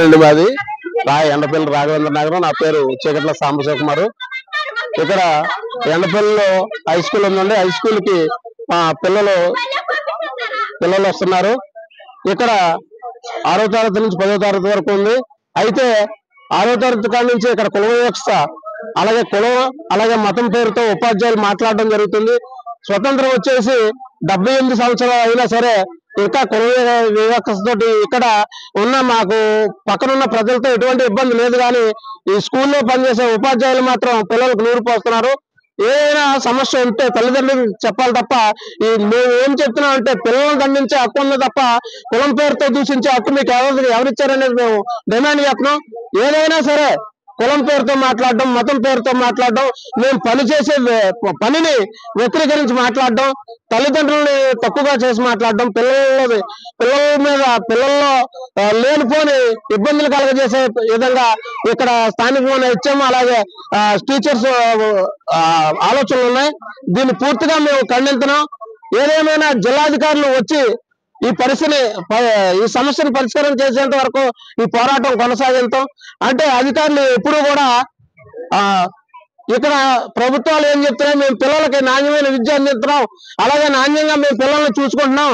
అండి మాది ఎండపల్లి రాఘవేంద్ర నగరం. నా పేరు చీకట్ల సాంబశివకుమారు. ఇక్కడ ఎండపల్లిలో హై స్కూల్ ఉందండి. హై స్కూల్ కి పిల్లలు వస్తున్నారు. ఇక్కడ 6వ తరగతి నుంచి 10వ తరగతి వరకు ఉంది. అయితే 6వ తరగతి కాడి నుంచి ఇక్కడ కుల వివక్ష, అలాగే కులం, అలాగే మతం పేరుతో ఉపాధ్యాయులు మాట్లాడడం జరుగుతుంది. స్వతంత్రం వచ్చేసి 78 సంవత్సరాలు అయినా సరే ఇంకా కుల వివక్షతోటి ఇక్కడ ఉన్న మాకు పక్కనున్న ప్రజలతో ఎటువంటి ఇబ్బంది లేదు. కానీ ఈ స్కూల్లో పనిచేసే ఉపాధ్యాయులు మాత్రం పిల్లలకు నూరు పోస్తున్నారు. ఏదైనా సమస్య ఉంటే తల్లిదండ్రులు చెప్పాలి తప్ప మేము ఏం చెప్తున్నాం అంటే పిల్లలను దండించే హక్కు ఉంది తప్ప కులం పేరుతో దూషించే హక్కు మీకు ఎవరిచ్చారనేది మేము డిమాండ్ చేస్తున్నాం. ఏదైనా సరే కులం పేరుతో మాట్లాడడం, మతం పేరుతో మాట్లాడడం, మేము పనిచేసే పనిని వ్యతిరేకరించి మాట్లాడడం, తల్లిదండ్రులని తక్కువగా చేసి మాట్లాడడం, పిల్లల్లో లేనిపోని ఇబ్బందులు కలగజేసే విధంగా ఇక్కడ స్థానికమైన ఇచ్చాము. అలాగే టీచర్స్ ఆలోచనలు ఉన్నాయి. దీన్ని పూర్తిగా మేము ఖండిస్తున్నాం. ఏదేమైనా జిల్లాధికారులు వచ్చి ఈ సమస్యను పరిష్కారం చేసేంత వరకు ఈ పోరాటం కొనసాగిస్తాం. అంటే అధికారులు ఎప్పుడు కూడా ఇక్కడ ప్రభుత్వాలు ఏం చెప్తున్నాయి, మేము పిల్లలకి నాణ్యమైన విద్య అందిస్తున్నాం, అలాగే నాణ్యంగా మేము పిల్లల్ని చూసుకుంటున్నాం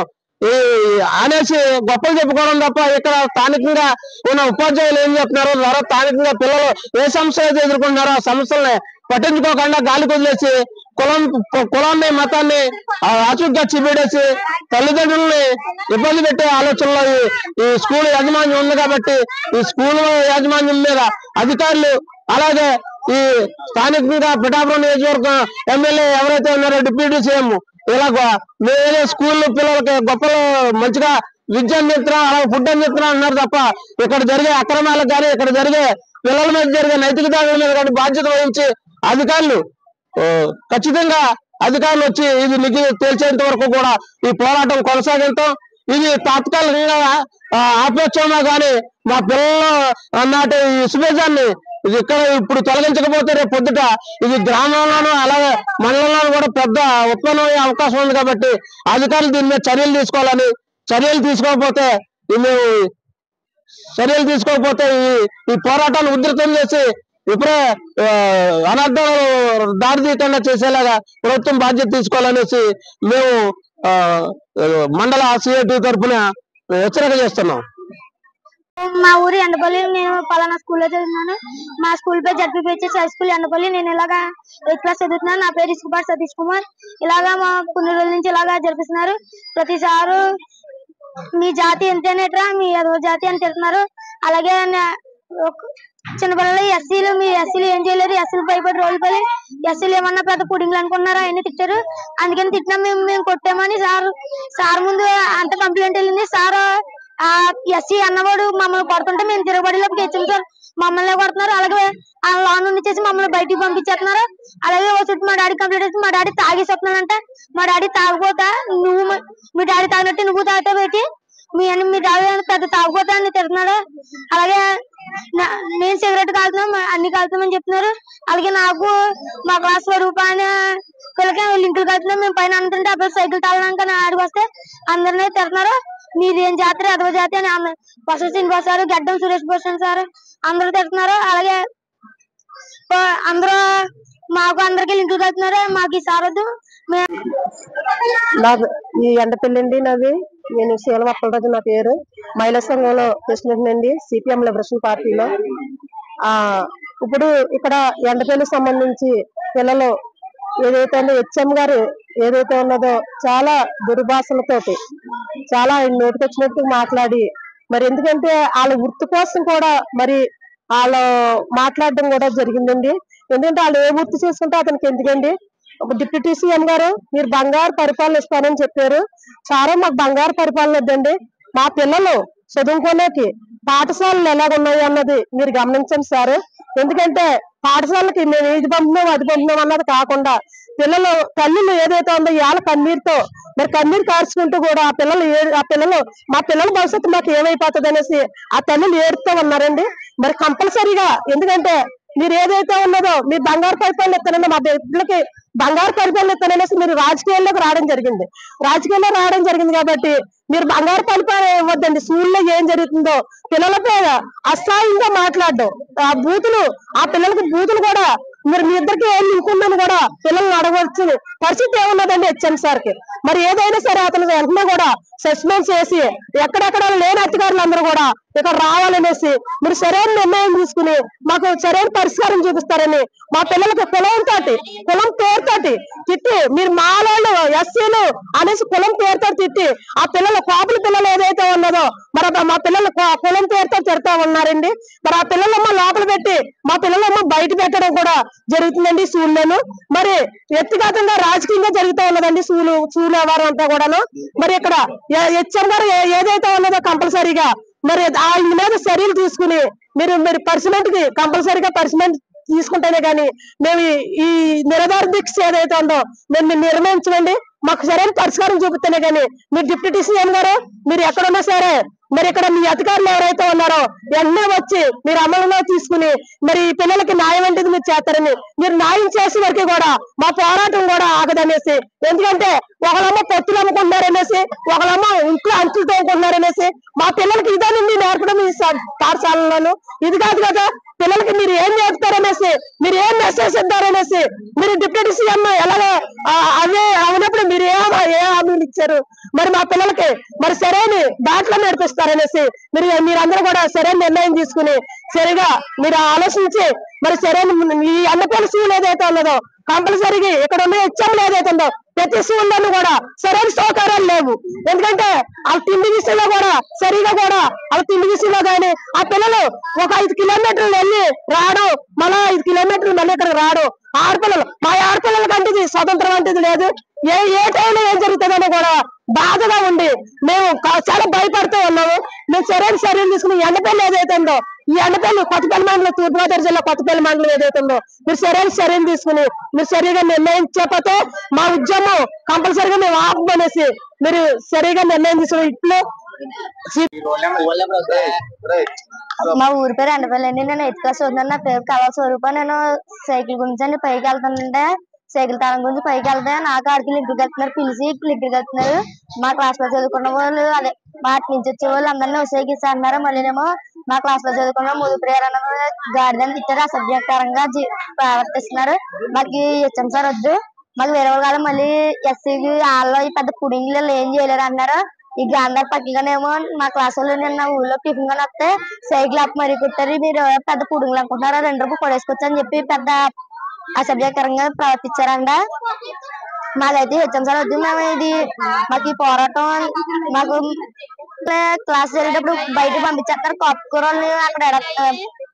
అనేసి గొప్పలు చెప్పుకోవడం తప్ప ఇక్కడ స్థానికంగా ఉన్న ఉపాధ్యాయులు ఏం చెప్తున్నారు, ద్వారా స్థానికంగా పిల్లలు ఏ సమస్యలు అయితే ఎదుర్కొంటున్నారో ఆ సమస్యల్ని పట్టించుకోకుండా గాలి వదిలేసి కులాన్ని మతాన్ని ఆచూగ్గా చిబిడేసి తల్లిదండ్రుల్ని ఇబ్బంది పెట్టే ఆలోచనలో ఈ స్కూల్ యాజమాన్యం ఉంది. కాబట్టి ఈ స్కూల్ యాజమాన్యం మీద అధికారులు, అలాగే ఈ స్థానికంగా పిఠాపురం నియోజకవర్గం ఎమ్మెల్యే ఎవరైతే ఉన్నారో డిప్యూటీ సీఎం ఇలాగ మేమే స్కూల్ పిల్లలకి గొప్పలు మంచిగా విద్య అందిస్తున్నాం, అలాగే ఫుడ్ అందిస్తున్నాం అన్నారు తప్ప ఇక్కడ జరిగే అక్రమాలకు కానీ ఇక్కడ జరిగే పిల్లల మీద జరిగే నైతిక దాడుల మీద కానీ బాధ్యత వహించి అధికారులు ఖచ్చితంగా అధికారులు వచ్చి ఇది నిధి తేల్చేంత వరకు కూడా ఈ పోరాటం కొనసాగిస్తాం. ఇది తాత్కాలికంగా ఆపేచ్చామో కానీ మా పిల్లలు అన్నట్టు ఈ సుబేజాన్ని ఇది ఇక్కడ ఇప్పుడు తొలగించకపోతే రేపు పొద్దుట ఇది గ్రామంలోనూ అలాగే మండలంలోనూ కూడా పెద్ద ఉత్పన్నం అయ్యే అవకాశం ఉంది. కాబట్టి అధికారులు దీని మీద చర్యలు తీసుకోవాలని, చర్యలు తీసుకోకపోతే ఈ పోరాటాన్ని ఉధృతం చేసి ఇప్పుడే అనర్థాలు దారి తీయకుండా చేసేలాగా ప్రభుత్వం బాధ్యత తీసుకోవాలనేసి మేము మండల సిఐటి తరఫున హెచ్చరిక చేస్తున్నాం. మా ఊరు ఎండపల్లి. నేను పలానా స్కూల్లో చదువుతున్నాను. మా స్కూల్ పేరు జడ్పీహెచ్ఎస్ హై స్కూల్ ఎండపల్లి. నేను ఇలాగా 8th క్లాస్ చదువుతున్నాను. నా పేరు ఇసుకపాటి సతీష్ కుమార్. ఇలాగా మా కొన్ని రోజుల నుంచి ఇలాగా జరిపిస్తున్నారు. ప్రతిసారి మీ జాతి ఎంతనేట్రా, మీ జాతి అని తిడుతున్నారు. అలాగే చిన్నపిల్లలు ఎస్సీలు, మీ ఎస్సీలు ఏం చేయలేదు, ఎస్సీలు భయపడి రోజులు పడి ఎస్సీలు ఏమన్నా పెద్ద పుడింగ్లు అనుకున్నారా అవన్నీ తిట్టారు. అందుకని తిట్టినా మేము కొట్టామని సార్ ముందు అంత కంప్లైంట్ వెళ్ళింది. సార్ ఎస్సీ అన్నవాడు మమ్మల్ని కొడుతుంటే మేము తిరగబడిలోకి తెచ్చాం సార్, మమ్మల్ని కొడుతున్నారు. అలాగే ఆ లాన్ నుండి చేసి మమ్మల్ని బయటికి పంపించేస్తున్నారు. అలాగే ఓ చుట్టూ మా డాడీ కంప్లైంట్ వచ్చి మా డాడీ తాగేసి వస్తున్నాడంట. మా డాడీ తాగిపోతా మీ డాడీ తాగినట్టు నువ్వు తాగుతా పెట్టి మీ డాడీ పెద్ద తాగిపోతా అని తిడుతున్నాడు. అలాగే నేను సిగరెట్ కాలుతున్నాం, అన్ని కాలుతామని చెప్తున్నారు. అలాగే నాకు మా క్లాస్ స్వరూపాన్ని పిల్లకి లింకులు కలుతున్నాం. మేము పైన అంటుంటే అప్పుడు సైకిల్ తాగడానికి ఆడికి వస్తే అందరినీ తిడుతున్నారు. మీదేం జాతర అదవ జాతి అని బస శ్రీనివాస్ సార్, గడ్డం సురేష్ భూషణ్ సార్ అందరూ తిడుతున్నారు. అలాగే మాకు అందరికి లింకులు కలుతున్నారు. మాకు ఈ సారొద్దు. ఈ ఎండపల్లి అండి నాది. నేను శీలం అప్పలరాజు నా పేరు. మహిళా సంఘంలో ప్రెసిడెంట్ అండి, సిపిఎం లిబరేషన్ పార్టీలో. ఇప్పుడు ఇక్కడ ఎండపల్లికి సంబంధించి పిల్లలు ఏదైతే హెచ్ఎం గారు ఏదైతే ఉన్నదో చాలా దుర్భాషలతోటి చాలా నోటికొచ్చినట్టు మాట్లాడి, మరి ఎందుకంటే వాళ్ళ వృత్తి కోసం కూడా మరి వాళ్ళు మాట్లాడడం కూడా జరిగిందండి. ఎందుకంటే వాళ్ళు ఏ వృత్తి చేసుకుంటే అతనికి ఎందుకండి. డిప్యూటీ సీఎం గారు మీరు బంగారు పరిపాలన ఇస్తానని చెప్పారు. చాలా మాకు బంగారు పరిపాలన వద్దండి. మా పిల్లలు చదువుకోలేకి పాఠశాలలు ఎలాగున్నాయి అన్నది మీరు గమనించండి సార్. ఎందుకంటే పాఠశాలకి మేము ఇది పంపుతున్నాం అది పంపుతున్నాం అన్నది కాకుండా పిల్లలు కన్నీళ్ళు ఏదైతే ఉందో ఇవాళ కన్నీరుతో మరి కన్నీరు కార్చుకుంటూ కూడా మా పిల్లల భవిష్యత్తు మాకు ఏమైపోతుంది అనేసి ఆ తల్లులు ఏడుతూ ఉన్నారండి. మరి కంపల్సరీగా ఎందుకంటే మీరు ఏదైతే ఉన్నదో మీ బంగారు పరిపాలన ఇస్తానని మా బిడ్డలకి బంగారు పరిపాలన ఇస్తాననేసి మీరు రాజకీయాల్లోకి రావడం జరిగింది కాబట్టి మీరు బంగారు పరిపాలన ఇవ్వద్దండి. స్కూల్లో ఏం జరుగుతుందో పిల్లలపై అసహాయంగా మాట్లాడడం, ఆ పిల్లలకి బూతులు కూడా మీరు మీ ఇద్దరికి ఏం నింపుందని కూడా పిల్లల్ని అడగవచ్చు పరిస్థితి ఏమున్నదండి హెచ్ఎం సార్ కి. మరి ఏదైనా సరే అతను వెంటనే కూడా సస్పెండ్ చేసి ఎక్కడెక్కడ లేని అధికారులు అందరూ కూడా ఇక్కడ రావాలనేసి మీరు సరైన నిర్ణయం తీసుకుని మాకు సరైన పరిష్కారం చూపిస్తారని మా పిల్లలకి కులం పేరుతోటి తిట్టి మీరు మాలోళ్ళు ఎస్సీలు అనేసి కులం పేరుతో తిట్టి ఆ పిల్లలు కోపల పిల్లలు ఏదైతే ఉన్నదో మరి మా పిల్లలు కులం పేరుతో తిడతా ఉన్నారండి. మరి ఆ పిల్లలమ్మ లోపల పెట్టి మా పిల్లలమ్మ బయట పెట్టడం కూడా జరుగుతుందండి స్కూల్లోను. మరి వ్యక్తిగతంగా రాజకీయంగా జరుగుతూ ఉన్నదండి స్కూల్ వ్యవహారం అంతా కూడాను. మరి ఇక్కడ హెచ్ఎం గారు ఏదైతే ఉన్నదో కంపల్సరీగా మరి ఆయన మీద చర్యలు తీసుకుని మీరు పర్సనెంట్ కి కంపల్సరీగా పర్సనెంట్ తీసుకుంటేనే కానీ మేము ఈ నిరాధార దీక్ష ఏదైతే ఉందో మేము నిర్ణయించండి. మాకు సరైన పరిష్కారం చూపిస్తేనే కానీ మీరు డిప్యూటీ సీఎం గారు మీరు ఎక్కడున్నా సరే మరి ఇక్కడ మీ అధికారులు ఎవరైతే ఉన్నారో వెంటనే వచ్చి మీరు అమలులో తీసుకుని మరి ఈ పిల్లలకి న్యాయం ఏంటిది మీరు చేస్తారని మీరు న్యాయం చేసే వరకు కూడా మా పోరాటం కూడా ఆగదనేసి. ఎందుకంటే ఒకళ్ళమ్మ పొత్తులు అమ్ముకుంటున్నారనేసి, ఒకళ్ళమ్మ ఇంట్లో అంచులు తోముకుంటున్నారనేసి మా పిల్లలకి ఇదేనండి నేర్పడం ఈ పాఠశాలలోను. ఇది కాదు కదా పిల్లలకి మీరు ఏం నేర్పుతారనేసి, మీరు ఏం మెసేజ్ ఇద్దారనేసి మీరు డిప్యూటీ సీఎం ఎలాగో అవే అవునప్పుడు మీరు ఏ హామీలు ఇచ్చారు మరి మా పిల్లలకి మరి సరైన దాంట్లో నేర్పిస్తారనేసి మీరందరూ కూడా సరైన నిర్ణయం తీసుకుని సరిగా మీరు ఆలోచించి మరి సరైన ఈ అన్నపల్లి స్కూల్ ఏదైతే ఉన్నదో కంపల్సరీగా ఇక్కడ ఉన్న హెచ్ఎంలు ఏదైతే ఉందో ప్రతి స్కూల్లోనూ కూడా సరైన సౌకర్యాలు లేవు. ఎందుకంటే ఆ తిండి విషయంలో కూడా సరిగా కూడా ఆ తిండి విషయంలో కానీ ఆ పిల్లలు ఒక 5 కిలోమీటర్లు వెళ్ళి రావడం, మళ్ళా 5 కిలోమీటర్లు మళ్ళీ ఇక్కడ రావడం. ఆడపిల్లలు మా ఆడపిల్లలకి అంటే స్వతంత్రం అంటే లేదు. ఏ టైంలో ఏం జరుగుతుందని కూడా బాధగా ఉండి మేము చాలా భయపడుతూ ఉన్నాము. మేము సరైన చర్యలు తీసుకుని ఎండపల్లి ఏదైతే ఉందో ఈ ఎండపల్లి కొత్తపల్లి మండలం తూర్పుగోదావరి జిల్లా కొత్తపల్లి మండలం ఏదైతే ఉందో మీరు సరైన చర్యలు తీసుకుని మీరు సరిగా నిర్ణయించకపోతే మా ఉద్యమం కంపల్సరీగా మేము ఆపమనేసి మీరు సరిగా నిర్ణయం తీసుకుని ఇట్లు. మా ఊరి పేరు ఎండపల్లి అండి. నేను 8th క్లాస్ చదువుతున్నాను. నా పేరు కళా స్వరూప. నేను సైకిల్ గురించి అండి పైకి వెళ్తానంటే సైకిల్ తాళం గురించి పైకి వెళ్తే నాకు ఆడికి లింక్ వెళ్తున్నారు, పిలిచి లింక్ వెళ్తున్నారు. మా క్లాస్ లో చదువుకున్న వాళ్ళు అదే వాటి నుంచి వచ్చే వాళ్ళు అందరినీ ఉసేగిస్తా అన్నారు. మళ్ళీనేమో మా క్లాస్ లో చదువుకున్న ముదుప్రియర్ అన్న గాడిదని తిట్టారు, అసభ్యకరంగా ప్రవర్తిస్తున్నారు. మాకు హెచ్ఎం సార్ వద్దు, మాకు వేరే వాళ్ళు కాదు, మళ్ళీ ఎస్సీకి వాళ్ళు ఈ పెద్ద పుడింగ్లు ఏం చేయలేరు అన్నారు. ఈ గాంధార్ పక్కగానేమో మా క్లాస్ వాళ్ళు నిన్న ఊళ్ళో టిఫిన్ గా వస్తే సైకిల్ ఆపి మరీ కుట్టారు. మీరు పెద్ద పుడింగ్లు అనుకుంటున్నారు, 2 రూపాయలు కొడేసుకోవచ్చు అని చెప్పి పెద్ద అసభ్యకరంగా ప్రవర్తించారంట. మాకైతే హెచ్ఎం సార్ వద్దు. మేము మాకు ఈ పోరాటం మాకు క్లాస్ జరిగేటప్పుడు బయట పంపించేస్తారు. కాపుకూరల్ని అక్కడ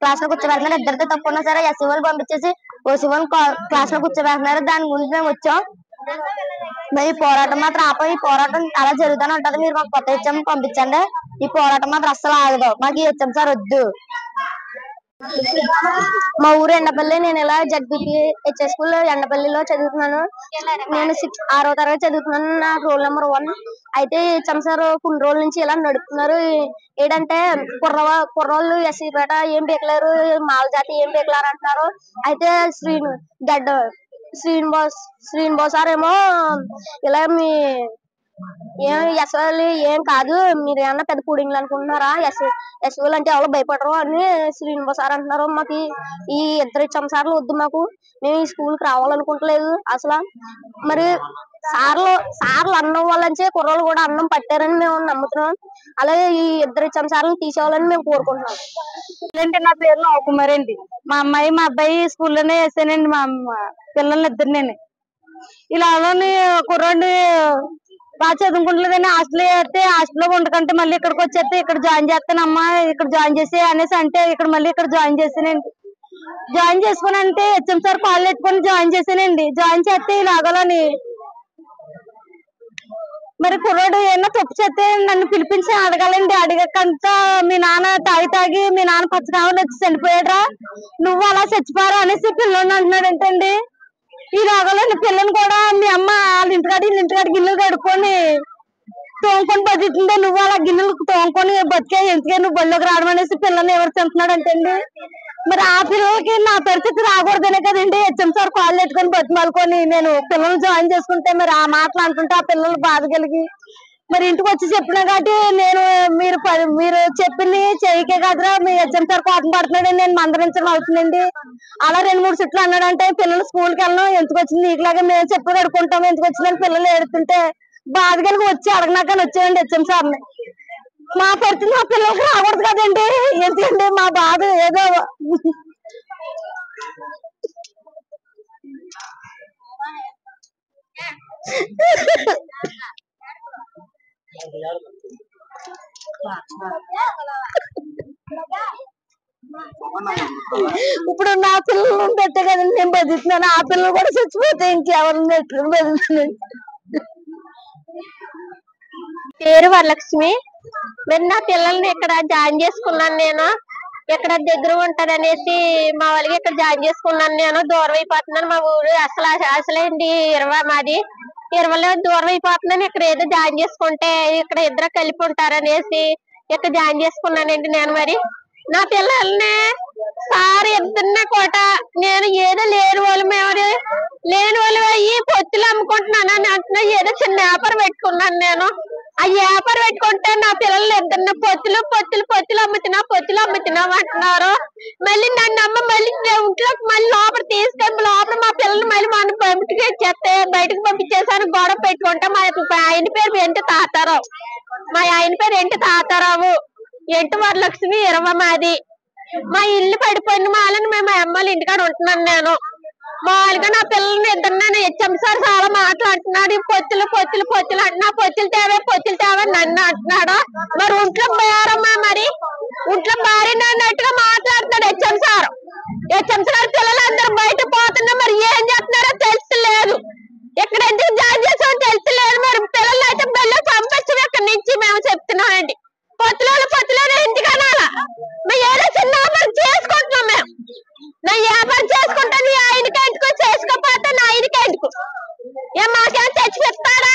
క్లాస్ లో కూర్చోబెడుతున్నారు. ఇద్దరితో తప్పున్నా సరే ఎస్సీ వాళ్ళు పంపించేసి ఓసీ వాళ్ళు క్లాస్ లో కూర్చోబెడుతున్నారు. దాని గురించి మేము వచ్చాం. మరి ఈ పోరాటం మాత్రం ఆపం. ఈ పోరాటం అలా జరుగుతూనే ఉంటది. మీరు మాకు కొత్త హెచ్ఎం పంపించండి. ఈ పోరాటం మాత్రం అస్సలు ఆగదు. మాకు ఈ హెచ్ఎం సార్ వద్దు. మా ఊరు ఎండపల్లి. నేను ఇలా జడ్పీకి హెచ్ఎస్ స్కూల్ ఎండపల్లిలో చదువుతున్నాను. నేను 6వ తరగతి చదువుతున్నాను. నా రోల్ నెంబర్ 1. అయితే హెచ్ఎం సార్ కొన్ని రోజుల నుంచి ఇలా నడుపుతున్నారు. ఏంటంటే కుర్రోళ్ళు ఎస్సీ పేట ఏం బీకలేరు, మాల జాతి ఏం బీకలేరు అంటున్నారు. అయితే శ్రీనివాస్ సార్ ఏమో ఇలా మీ ఎస్ఎల్ ఏం కాదు, మీరు ఏమన్నా పెద్ద పుడింగ్లు అనుకుంటున్నారా, ఎస్ఎల్ అంటే ఎవరు భయపడరు అని శ్రీనివాస్ సార్ అంటున్నారు. మాకు ఈ 2 హెచ్ఎం సార్లు వద్దు. మాకు మేము ఈ స్కూల్ కి రావాలనుకుంటలేదు అసలు. మరి సార్లు అన్నం వాళ్ళంచే కుర్రోళ్ళు కూడా అన్నం పట్టారని మేము నమ్ముతున్నాం. అలాగే ఈ 2 హెచ్ఎం సార్లు తీసేవాలని మేము కోరుకుంటున్నాం. అంటే నా పేరు నవకుమారి అండి. మా అమ్మాయి మా అబ్బాయి స్కూల్లోనే వేసానండి. మా పిల్లల్ని 2 ఇలా కుర్రోడిని బాగా చదువుకుంటలేదని హాస్టల్లో వేస్తే హాస్టల్లో ఉండకంటే మళ్ళీ ఇక్కడికి వచ్చేస్తే ఇక్కడ జాయిన్ చేస్తానమ్మా, ఇక్కడ జాయిన్ చేసి అనేసి అంటే ఇక్కడ మళ్ళీ ఇక్కడ జాయిన్ చేసానండి. జాయిన్ చేసుకుని అంటే హెచ్ఎం సార్ కాళ్ళు ఎత్తుకొని జాయిన్ చేసానండి. జాయిన్ చేస్తే ఇలాగలని మరి కుర్రోడు ఏమన్నా తప్పు చేస్తే నన్ను పిలిపించి అడగాలండి. అడగకంట మీ నాన్న తాగి మీ నాన్న పచ్చనామని వచ్చి చనిపోయాడ్రా, నువ్వు అలా చచ్చిపోరా అనేసి పిల్లల్ని అంటున్నాడంటండి. ఈ రాగాలని పిల్లని కూడా మీ అమ్మ వాళ్ళ ఇంటికాడికి ఇల్లు కడుక్కొని తోముకొని బతుకుతుంటే నువ్వు అలా గిన్నెలు తోముకొని బతికే ఎందుకే నువ్వు బళ్ళోకి రావడం అనేసి పిల్లల్ని ఎవరు తింటున్నాడు అంటే అండి. మరి ఆ పిల్లలకి నా పరిస్థితి రాకూడదనే కదండి హెచ్ఎం సార్ కాళ్ళు ఎత్తుకొని బతిమాలుకొని నేను పిల్లల్ని జాయిన్ చేసుకుంటే మరి ఆ మాటలు అంటుంటే ఆ పిల్లలు బాధ కలిగి మరి ఇంటికి వచ్చి చెప్పినా కాబట్టి నేను మీరు చెప్పింది చెయ్యకే కదరా మీ హెచ్ఎం సార్ కోపం పడుతున్నాడని నేను మందరించడం అవుతుందండి. అలా 2-3 చుట్లు అన్నాడంటే పిల్లలు స్కూల్కి వెళ్ళడం ఎందుకు వచ్చింది నీకులాగా మేము చెప్పి కడుక్కుంటాం ఎందుకు వచ్చిందని పిల్లలు ఏడుతుంటే బాధ కలిగి వచ్చి అడగనాకని వచ్చాయండి హెచ్ఎం సార్ని. మా పరిస్థితి మా పిల్లలకి రాకూడదు కదండి ఎందుకంటే మా బాధ ఏదో ఇప్పుడు నా పిల్లలు పెట్టే కదండి నేను బతుకుతున్నాను. ఆ పిల్లలు కూడా చచ్చిపోతే ఇంకెవరిని ఎట్లు బతుకుతున్నాను. పేరు వరలక్ష్మి. మరి నా పిల్లల్ని ఇక్కడ జాయిన్ చేసుకున్నాను. నేను ఇక్కడ దగ్గర ఉంటదనేసి మా వాళ్ళకి ఇక్కడ జాయిన్ చేసుకున్నాను. నేను దూరం అయిపోతున్నాను. మా ఊరు అసలేంటి 20 మాది 20లో దూరం అయిపోతున్నాను. ఇక్కడ ఏదో జాయిన్ చేసుకుంటే ఇక్కడ ఇద్దరు కలిపి ఉంటారనేసి ఇక్కడ జాయిన్ చేసుకున్నానండి. నేను మరి నా పిల్లల్ని సార్ ఇద్దరిని కూడా నేను ఏదో లేని వాళ్ళు అయ్యి పొత్తులు అమ్ముకుంటున్నాను అని అంటున్నా. ఏదో చిన్న వ్యాపారం పెట్టుకున్నాను. నేను ఆ వ్యాపారం పెట్టుకుంటే నా పిల్లల్ని ఇద్దరిని పొత్తులు అమ్ముతున్నాం అంటున్నారు. మళ్ళీ నన్ను అమ్మ మళ్ళీ ఇంట్లోకి మళ్ళీ లోపల తీసుకొని లోపల మా పిల్లల్ని మళ్ళీ మన బయటకు పంపించేసాను. గొడవ పెట్టుకుంటే మా ఆయన పేరు ఏంటి తాతారావు ఎంటి వరలక్ష్మి 20 మాది. మా ఇల్లు పడిపోయిన మాలని మేము అమ్మాయిల ఇంటికాడ ఉంటున్నాను. నేను మామూలుగా నా పిల్లల్ని ఇద్దరు హెచ్ఎం సార్ చాలా మాట్లాడుతున్నాడు. పొత్తులు అంటున్నా. పొత్తులు తేవే నన్ను అంటున్నాడు. మరి ఒంట్లో భార్య అన్నట్టుగా మాట్లాడుతున్నాడు హెచ్ఎం సార్. పిల్లలందరూ బయట పోతున్నా మరి ఏం చేస్తున్నారో తెలుసులేదు. ఇక్కడ ఎందుకు జాయిన్ చేసామో తెలుసులేదు. మరి పిల్లలు అయితే బెల్ల పంపించడం ఇక్కడి నుంచి మేము చెప్తున్నామండి. పొత్తులు ఎందుకు అనాలా? మేము ఏదో చిన్న వ్యాపారం చేసుకుంటున్నాం. మేము నా వ్యాపారం చేసుకుంటే నీ ఆయనకి ఎందుకు చేసుకోకపోతే నా ఆయనకి ఎందుకు మాకేం తెచ్చి చెప్తాడా?